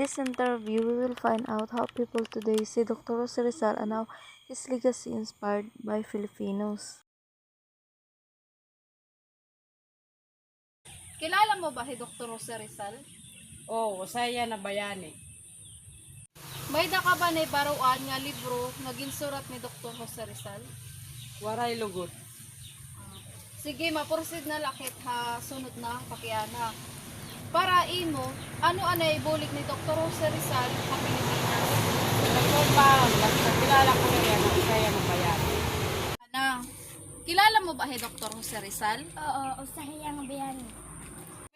this interview, we will find out how people today see Dr. Jose Rizal and how his legacy inspired by Filipinos. Kilala mo ba si Dr. Jose Rizal? Oo, saya na bayani. May da ka ba na baruan nga libro nga ginsurat ni Dr. Jose Rizal? Waray lugod. Sige, maproceed na lakit ha sunod na pakiana. Para imo, ano anay bulig ni Dr. Jose Rizal sa Pilipinas? Nagpapahal, basta kilala ko na yan, ang saya na bayani. Ana, kilala mo ba si Dr. Jose Rizal? Oo, usahay ang bayani.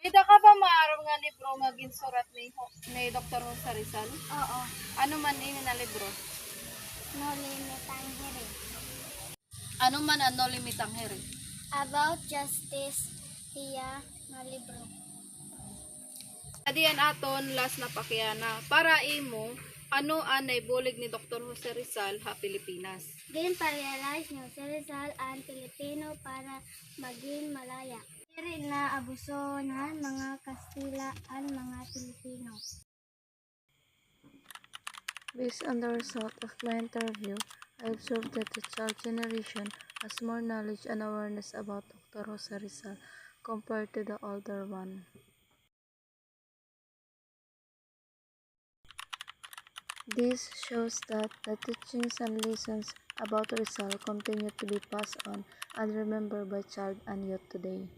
May da ka ba maaram nga libro nga ginsurat ni Dr. Jose Rizal? Oo, Ano man ini na libro? no limit ang hiri. Ano man ang no limitang hiri? About justice, hiya nga libro. Adiyan aton last na pakiana. Para imo, ano anay bulig ni Dr. Jose Rizal ha Pilipinas? Din pa-realize nyo si Rizal ang Pilipino para maging malaya. Diri na abusonan mga Kastila ang mga Pilipino. Based on the result of my interview, I observed that the child generation has more knowledge and awareness about Dr. Jose Rizal compared to the older one. This shows that the teachings and lessons about Rizal continue to be passed on and remembered by child and youth today.